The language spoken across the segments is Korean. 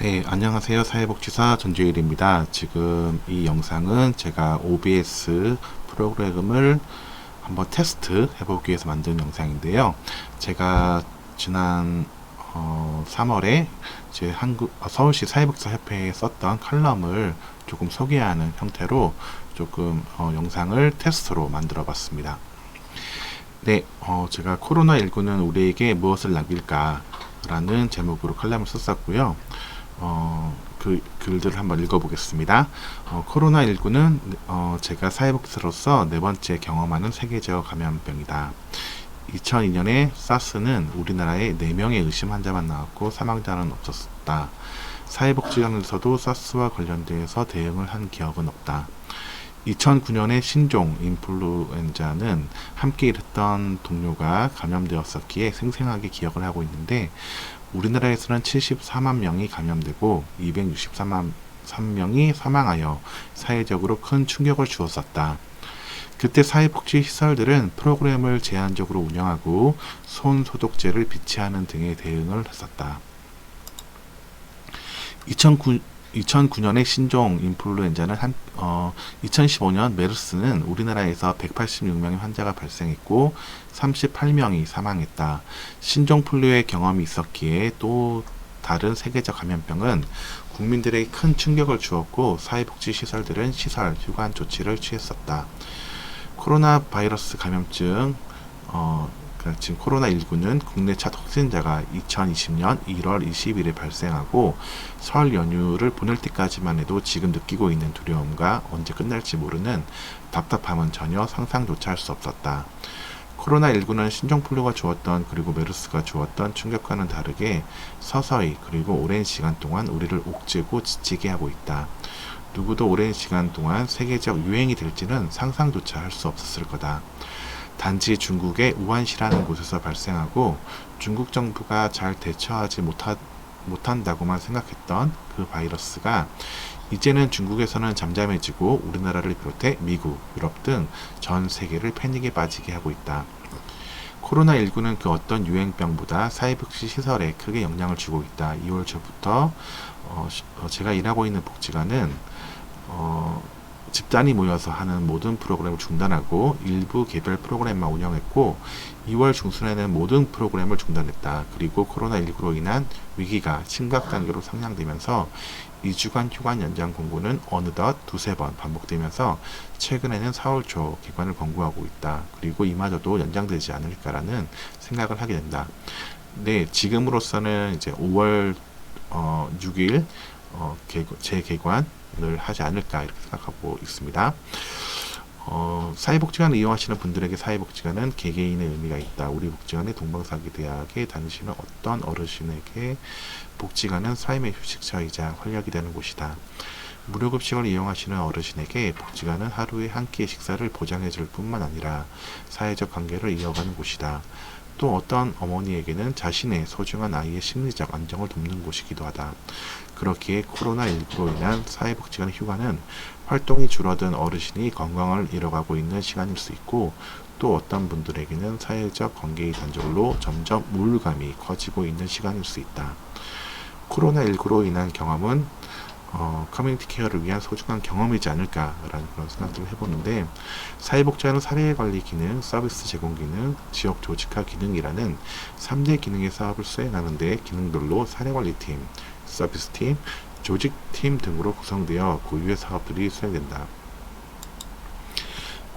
네, 안녕하세요. 사회복지사 전주일입니다. 지금 이 영상은 제가 OBS 프로그램을 한번 테스트 해보기 위해서 만든 영상인데요. 제가 지난 3월에 제 서울시 사회복지사 협회에 썼던 칼럼을 조금 소개하는 형태로 조금 영상을 테스트로 만들어 봤습니다. 네, 제가 코로나19는 우리에게 무엇을 남길까? 라는 제목으로 칼럼을 썼었고요. 그 글들을 한번 읽어보겠습니다. 코로나19는 제가 사회복지사로서 네 번째 경험하는 세계적 감염병이다. 2002년에 사스는 우리나라에 4명의 의심 환자만 나왔고 사망자는 없었다. 사회복지관에서도 사스와 관련돼서 대응을 한 기억은 없다. 2009년에 신종 인플루엔자는 함께 일했던 동료가 감염되었었기에 생생하게 기억을 하고 있는데 우리나라에서는 74만 명이 감염되고 263만 3명이 사망하여 사회적으로 큰 충격을 주었었다. 그때 사회복지 시설들은 프로그램을 제한적으로 운영하고 손 소독제를 비치하는 등의 대응을 했었다. 2009년의 신종 인플루엔자는 2015년 메르스는 우리나라에서 186명의 환자가 발생했고 38명이 사망했다. 신종플루의 경험이 있었기에 또 다른 세계적 감염병은 국민들에게 큰 충격을 주었고 사회복지 시설들은 시설, 휴관 조치를 취했었다. 코로나 바이러스 감염증 지금 코로나19는 국내 첫 확진자가 2020년 1월 20일에 발생하고 설 연휴를 보낼 때까지만 해도 지금 느끼고 있는 두려움과 언제 끝날지 모르는 답답함은 전혀 상상조차 할 수 없었다. 코로나19는 신종플루가 주었던 그리고 메르스가 주었던 충격과는 다르게 서서히 그리고 오랜 시간 동안 우리를 옥죄고 지치게 하고 있다. 누구도 오랜 시간 동안 세계적 유행이 될지는 상상조차 할 수 없었을 거다. 단지 중국의 우한시라는 곳에서 발생하고 중국 정부가 잘 대처하지 못한다고만 생각했던 그 바이러스가 이제는 중국에서는 잠잠해지고 우리나라를 비롯해 미국, 유럽 등 전 세계를 패닉에 빠지게 하고 있다. 코로나19는 그 어떤 유행병보다 사회복지 시설에 크게 영향을 주고 있다. 2월 초부터 제가 일하고 있는 복지관은 집단이 모여서 하는 모든 프로그램을 중단하고 일부 개별 프로그램만 운영했고 2월 중순에는 모든 프로그램을 중단했다. 그리고 코로나19로 인한 위기가 심각 단계로 상향되면서 2주간 휴관 연장 공고는 어느덧 두세 번 반복되면서 최근에는 4월 초 개관을 권고하고 있다. 그리고 이마저도 연장되지 않을까라는 생각을 하게 된다. 네, 지금으로서는 이제 5월 6일 재개관을 하지 않을까 이렇게 생각하고 있습니다. 사회복지관을 이용하시는 분들에게 사회복지관은 개개인의 의미가 있다. 우리 복지관의 동방사기대학에 다니시는 어떤 어르신에게 복지관은 삶의 휴식처이자 활력이 되는 곳이다. 무료급식을 이용하시는 어르신에게 복지관은 하루에 한 끼의 식사를 보장해 줄 뿐만 아니라 사회적 관계를 이어가는 곳이다. 또 어떤 어머니에게는 자신의 소중한 아이의 심리적 안정을 돕는 곳이기도 하다. 그렇기에 코로나19로 인한 사회복지관 휴가는 활동이 줄어든 어르신이 건강을 잃어가고 있는 시간일 수 있고 또 어떤 분들에게는 사회적 관계의 단절로 점점 우울감이 커지고 있는 시간일 수 있다. 코로나19로 인한 경험은 커뮤니티 케어를 위한 소중한 경험이지 않을까라는 그런 생각들을 해보는데 사회복지관은 사례관리 기능, 서비스 제공 기능, 지역 조직화 기능이라는 3대 기능의 사업을 수행하는 데 기능별로 사례관리팀, 서비스팀, 조직팀 등으로 구성되어 고유의 사업들이 수행된다.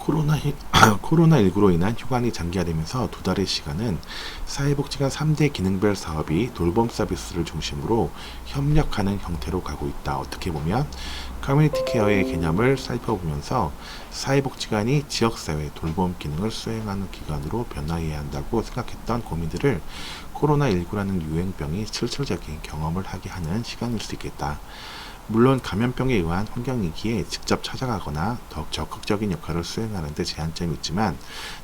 코로나19로 인한 휴관이 장기화되면서 두 달의 시간은 사회복지관 3대 기능별 사업이 돌봄 서비스를 중심으로 협력하는 형태로 가고 있다. 어떻게 보면 커뮤니티 케어의 개념을 살펴보면서 사회복지관이 지역사회 돌봄 기능을 수행하는 기관으로 변화해야 한다고 생각했던 고민들을 코로나19라는 유행병이 실질적인 경험을 하게 하는 시간일 수 있겠다. 물론 감염병에 의한 환경위기에 직접 찾아가거나 더욱 적극적인 역할을 수행하는 데 제한점이 있지만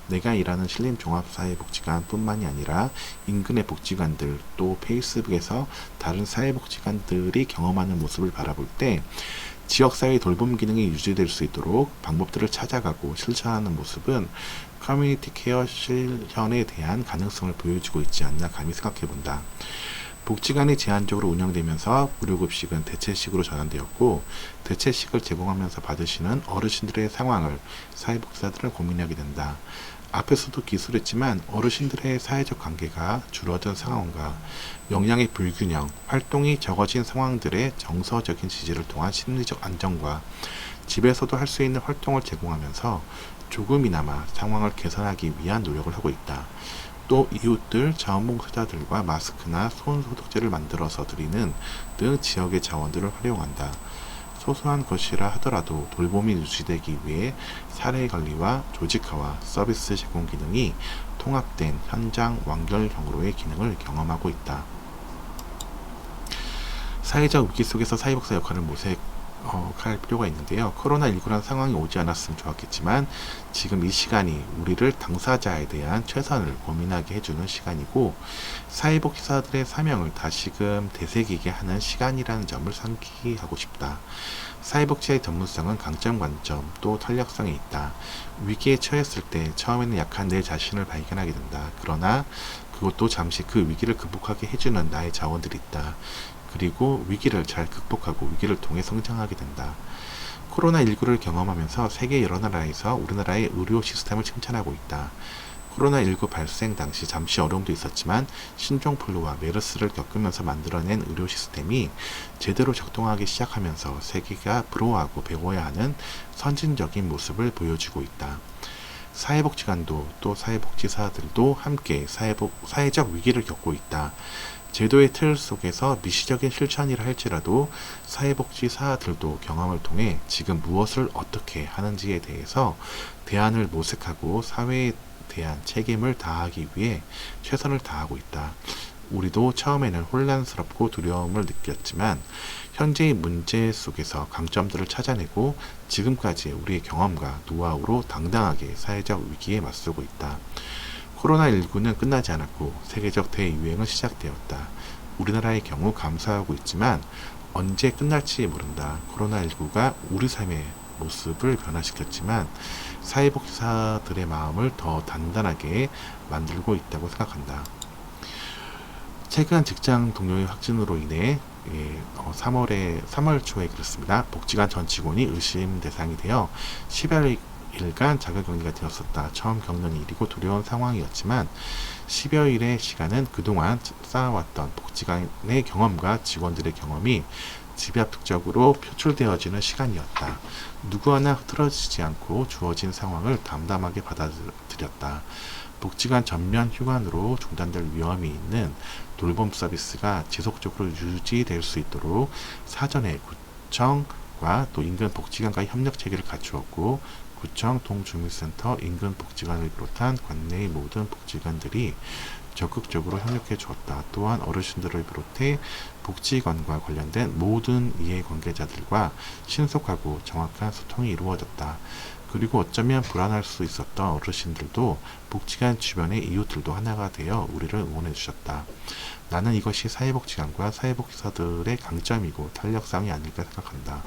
내가 일하는 신림종합사회복지관 뿐만이 아니라 인근의 복지관들 또 페이스북에서 다른 사회복지관들이 경험하는 모습을 바라볼 때 지역사회 돌봄 기능이 유지될 수 있도록 방법들을 찾아가고 실천하는 모습은 커뮤니티 케어 실현에 대한 가능성을 보여주고 있지 않나 감히 생각해 본다. 복지관이 제한적으로 운영되면서 무료급식은 대체식으로 전환되었고, 대체식을 제공하면서 받으시는 어르신들의 상황을 사회복지사들은 고민하게 된다. 앞에서도 기술했지만 어르신들의 사회적 관계가 줄어든 상황과 역량의 불균형, 활동이 적어진 상황들의 정서적인 지지를 통한 심리적 안정과 집에서도 할 수 있는 활동을 제공하면서 조금이나마 상황을 개선하기 위한 노력을 하고 있다. 또 이웃들, 자원봉사자들과 마스크나 손소독제를 만들어서 드리는 등 지역의 자원들을 활용한다. 소소한 것이라 하더라도 돌봄이 유지되기 위해 사례 관리와 조직화와 서비스 제공 기능이 통합된 현장 완결형으로의 기능을 경험하고 있다. 사회적 위기 속에서 사회복사 역할을 모색할 필요가 있는데요. 코로나19란 상황이 오지 않았으면 좋았겠지만 지금 이 시간이 우리를 당사자에 대한 최선을 고민하게 해주는 시간이고, 사회복지사들의 사명을 다시금 되새기게 하는 시간이라는 점을 상기하고 싶다. 사회복지의 전문성은 강점, 관점, 또 탄력성이 있다. 위기에 처했을 때 처음에는 약한 내 자신을 발견하게 된다. 그러나 그것도 잠시 그 위기를 극복하게 해주는 나의 자원들이 있다. 그리고 위기를 잘 극복하고 위기를 통해 성장하게 된다. 코로나19를 경험하면서 세계 여러 나라에서 우리나라의 의료 시스템을 칭찬하고 있다. 코로나19 발생 당시 잠시 어려움도 있었지만 신종플루와 메르스를 겪으면서 만들어낸 의료 시스템이 제대로 작동하기 시작하면서 세계가 부러워하고 배워야 하는 선진적인 모습을 보여주고 있다. 사회복지관도 또 사회복지사들도 함께 사회적 위기를 겪고 있다. 제도의 틀 속에서 미시적인 실천이라 할지라도 사회복지사들도 경험을 통해 지금 무엇을 어떻게 하는지에 대해서 대안을 모색하고 사회에 대한 책임을 다하기 위해 최선을 다하고 있다. 우리도 처음에는 혼란스럽고 두려움을 느꼈지만 현재의 문제 속에서 강점들을 찾아내고 지금까지의 우리의 경험과 노하우로 당당하게 사회적 위기에 맞서고 있다. 코로나19는 끝나지 않았고 세계적 대유행은 시작되었다. 우리나라의 경우 감사하고 있지만 언제 끝날지 모른다. 코로나19가 우리 삶의 모습을 변화시켰지만 사회복지사들의 마음을 더 단단하게 만들고 있다고 생각한다. 최근 직장 동료의 확진으로 인해 3월 초에 그렇습니다. 복지관 전 직원이 의심 대상이 되어 10여일간 자가격리가 되었었다. 처음 겪는 일이고 두려운 상황이었지만 10여일의 시간은 그동안 쌓아왔던 복지관의 경험과 직원들의 경험이 집약적으로 표출되어지는 시간이었다. 누구 하나 흐트러지지 않고 주어진 상황을 담담하게 받아들였다. 복지관 전면 휴관으로 중단될 위험이 있는 돌봄 서비스가 지속적으로 유지될 수 있도록 사전에 구청과 또 인근 복지관과의 협력 체계를 갖추었고, 구청, 동주민센터, 인근 복지관을 비롯한 관내의 모든 복지관들이 적극적으로 협력해 주었다. 또한 어르신들을 비롯해 복지관과 관련된 모든 이해관계자들과 신속하고 정확한 소통이 이루어졌다. 그리고 어쩌면 불안할 수 있었던 어르신들도 복지관 주변의 이웃들도 하나가 되어 우리를 응원해 주셨다. 나는 이것이 사회복지관과 사회복지사들의 강점이고 탄력성이 아닐까 생각한다.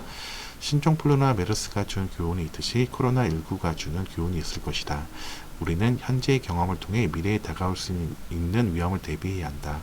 신종플루나 메르스가 준 교훈이 있듯이 코로나19가 주는 교훈이 있을 것이다. 우리는 현재의 경험을 통해 미래에 다가올 수 있는 위험을 대비해야 한다.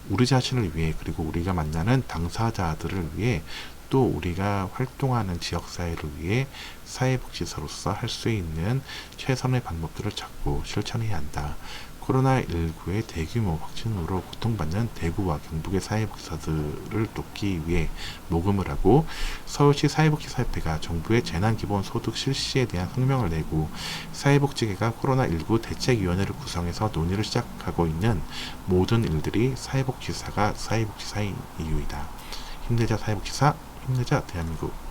우리 자신을 위해, 그리고 우리가 만나는 당사자들을 위해, 또 우리가 활동하는 지역사회를 위해 사회복지사로서 할 수 있는 최선의 방법들을 찾고 실천해야 한다. 코로나19의 대규모 확진으로 고통받는 대구와 경북의 사회복지사들을 돕기 위해 모금을 하고, 서울시 사회복지사협회가 정부의 재난기본소득 실시에 대한 성명을 내고, 사회복지계가 코로나19 대책위원회를 구성해서 논의를 시작하고 있는 모든 일들이 사회복지사가 사회복지사인 이유이다. 힘내자 사회복지사, 힘내자 대한민국.